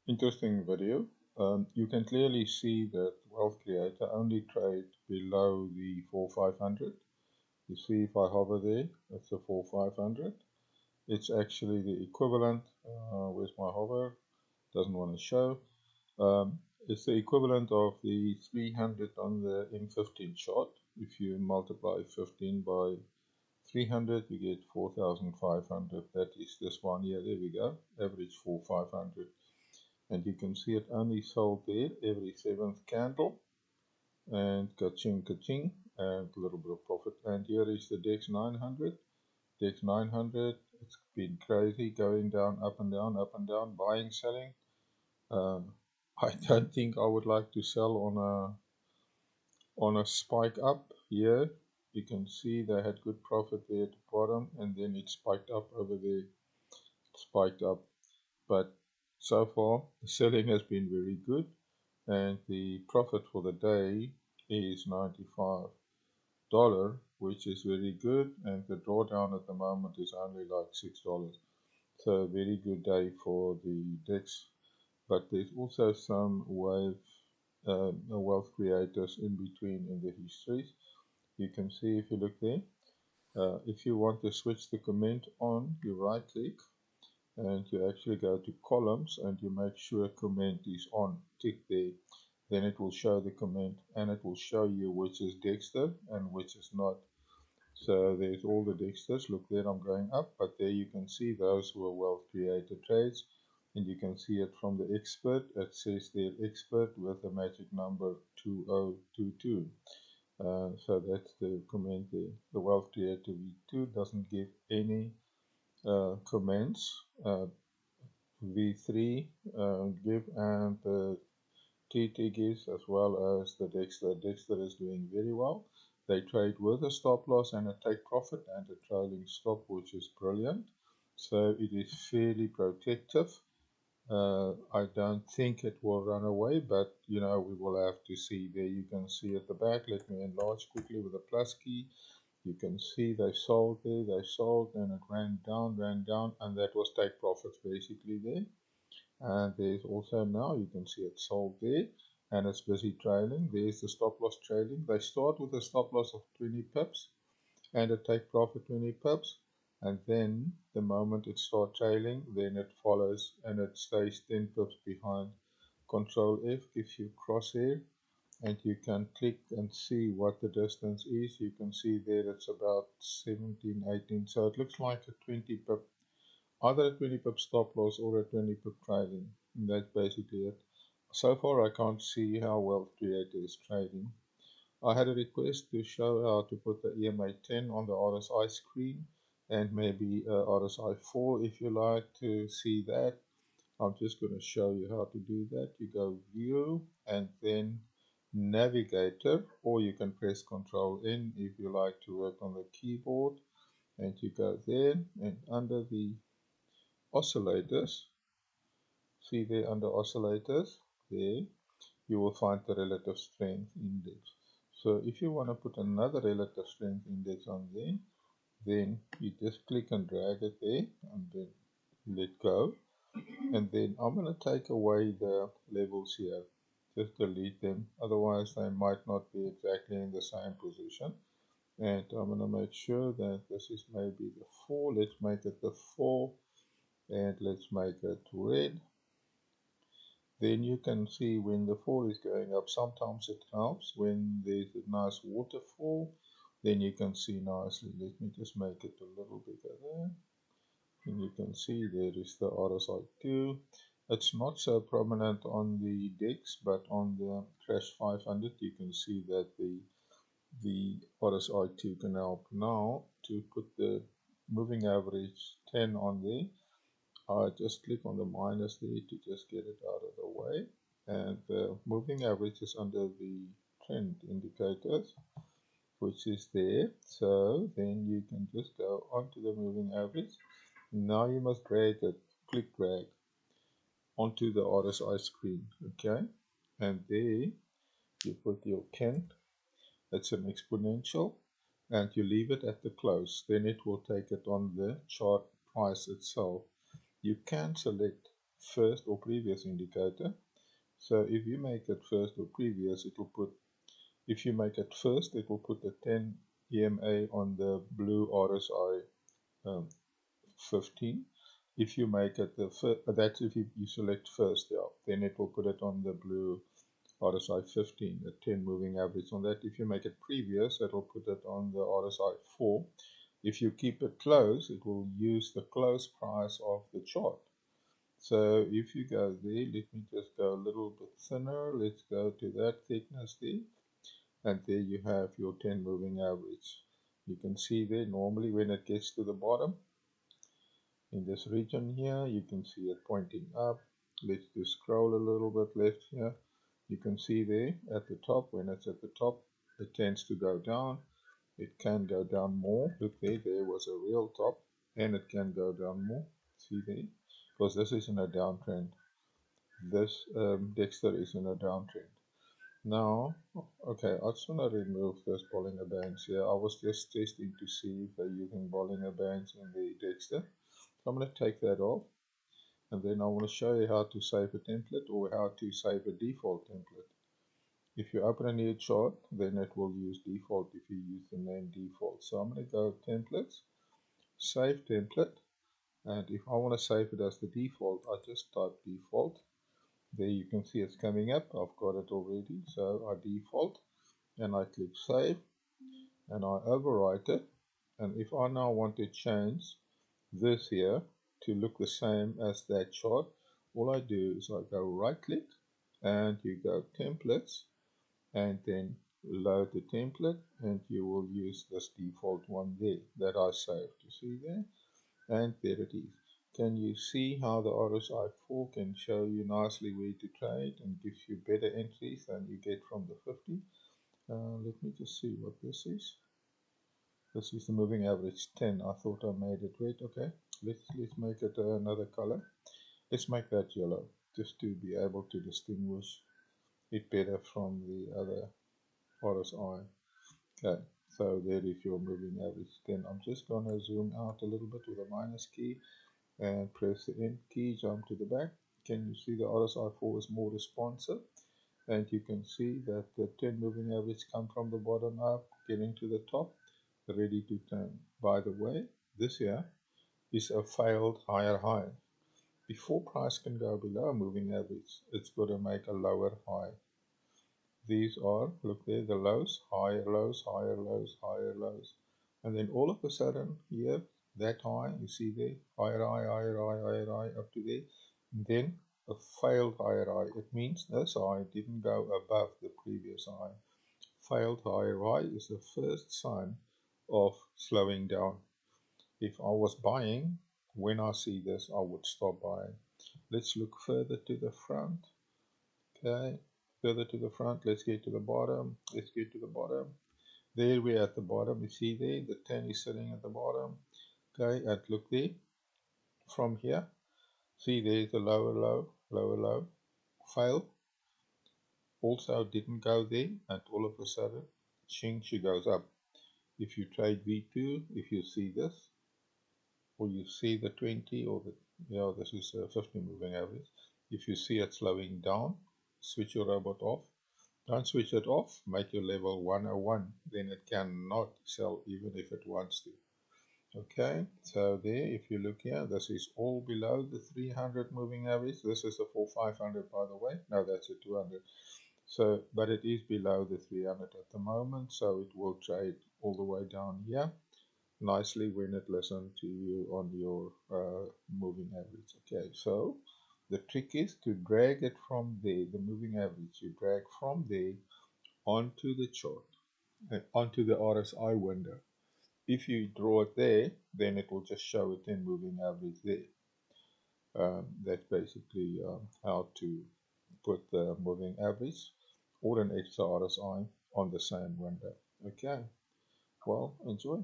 Interesting video. You can clearly see that Wealth Creator only trade below the 4500. You see if I hover there, that's the 4500. It's actually the equivalent. Where's my hover? Doesn't want to show. It's the equivalent of the 300 on the M15 chart. If you multiply 15 by 300, you get 4500. That is this one here. There we go. Average 4500. And you can see it only sold there every seventh candle, and ka-ching, and a little bit of profit. And here is the DEX 900. DEX 900, it's been crazy, going down, up and down, up and down, buying, selling. I don't think I would like to sell on a spike up here. You can see they had good profit there at the bottom, and then it spiked up over there, spiked up. But so far, the selling has been very good, and the profit for the day is $95, which is very good, and the drawdown at the moment is only like $6. So a very good day for the DEX. But there's also some wealth creators in between in the histories. You can see if you look there. If you want to switch the comment on, you right click and you actually go to columns and you make sure comment is on, tick there. Then it will show the comment and it will show you which is Dexter and which is not. So there's all the Dexters. Look there, I'm going up, but there you can see those who are wealth created trades, and you can see it from the expert. It says there expert with a magic number 2022. So that's the comment there. The wealth creator V2 doesn't give any comments. V3 give, and the TT gives, as well as the Dexter. Dexter is doing very well. They trade with a stop loss and a take profit and a trailing stop, which is brilliant. So it is fairly protective. I don't think it will run away, but you know, we will have to see. There you can see at the back. Let me enlarge quickly with the plus key. You can see they sold there, they sold, and it ran down, and that was take profits basically there. And there's also now, you can see it sold there, and it's busy trailing. There's the stop loss trailing. They start with a stop loss of 20 pips and a take profit 20 pips, and then the moment it starts trailing, then it follows and it stays 10 pips behind. Control F gives you crosshair, and you can click and see what the distance is. You can see there it's about 17, 18, so it looks like a 20 pip, either a 20 pip stop loss or a 20 pip trading. And that's basically it. So far I can't see how Wealth Creator is trading. I had a request to show how to put the ema10 on the RSI screen, and maybe RSI 4 if you like to see that. I'm just going to show you how to do that. You go View and then Navigator, or you can press Control N if you like to work on the keyboard, and you go there, and under the oscillators, see there under oscillators, there you will find the relative strength index. So if you want to put another relative strength index on there, then you just click and drag it there and then let go. And then I'm going to take away the levels here, just delete them, otherwise they might not be exactly in the same position. And I'm going to make sure that this is maybe the 4, let's make it the 4, and let's make it red. Then you can see when the 4 is going up, sometimes it helps when there's a nice waterfall, then you can see nicely. Let me just make it a little bigger there. And you can see there is the RSI2. It's not so prominent on the DEX, but on the Crash 500 you can see that the RSI2 can help. Now to put the moving average 10 on there, I just click on the minus there to just get it out of the way, and the moving average is under the trend indicators, which is there. So then you can just go onto the moving average. Now you must drag it, click drag onto the RSI screen, okay? And there you put your ken, it's an exponential, and you leave it at the close. Then it will take it on the chart price itself. You can select first or previous indicator. So if you make it first or previous, it will put, if you make it first, it will put the 10 EMA on the blue RSI 15. If you make it the first, that's if you select first, yeah, then it will put it on the blue RSI 15, the 10 moving average on that. If you make it previous, it will put it on the RSI 4. If you keep it close, it will use the close price of the chart. So if you go there, let me just go a little bit thinner. Let's go to that thickness there. And there you have your 10 moving average. You can see there, normally when it gets to the bottom, in this region here, you can see it pointing up. Let's just scroll a little bit left here. You can see there at the top, when it's at the top, it tends to go down. It can go down more. Look there, there was a real top, and it can go down more. See there? Because this is in a downtrend. This Dexter is in a downtrend. Now, okay, I just want to remove those Bollinger Bands here. I was just testing to see if they're using Bollinger Bands in the Dexter. So I'm going to take that off, and then I want to show you how to save a template or how to save a default template. If you open a new chart, then it will use default if you use the name default. So I'm going to go templates, save template, and if I want to save it as the default, I just type default. There you can see it's coming up. I've got it already. So I default and I click save and I overwrite it. And if I now want to change this here to look the same as that chart, all I do is I go right click and you go templates and then load the template, and you will use this default one there that I saved. You see there? And there it is. Can you see how the RSI 4 can show you nicely where to trade and gives you better entries than you get from the 50? Let me just see what this is. This is the moving average 10. I thought I made it red. Okay, let's make it another color. Let's make that yellow, just to be able to distinguish it better from the other RSI. Okay, so there is your moving average 10. I'm just going to zoom out a little bit with a minus key and press the end key, jump to the back. Can you see the RSI 4 is more responsive? And you can see that the 10 moving average come from the bottom up, getting to the top, ready to turn. By the way, this here is a failed higher high. Before price can go below a moving average, it's got to make a lower high. These are, look there, the lows, higher lows, higher lows, higher lows. And then all of a sudden, here, that high, you see there, higher high, higher high, higher high, up to there. And then a failed higher high. It means this high didn't go above the previous high. Failed higher high is the first sign of slowing down. If I was buying, when I see this, I would stop buying. Let's look further to the front. Okay, further to the front. Let's get to the bottom. Let's get to the bottom. There we're at the bottom. You see there, the 10 is sitting at the bottom. Okay, and look there. From here, see there's the lower low, lower low. Failed. Also didn't go there, and all of a sudden, ching, she goes up. If you trade V2, if you see this, or you see the 20 or the, yeah, this is a 50 moving average. If you see it slowing down, switch your robot off. Don't switch it off, make your level 101, then it cannot sell even if it wants to. Okay, so there, if you look here, this is all below the 300 moving average. This is the 4500, by the way. No, that's a 200. So, but it is below the 300 at the moment, so it will trade all the way down here nicely when it listens to you on your moving average. Okay, so the trick is to drag it from there, the moving average, you drag from there onto the chart, onto the RSI window. If you draw it there, then it will just show a 10 moving average there. That's basically how to put the moving average or an extra RSI on the same window. Okay, well, enjoy.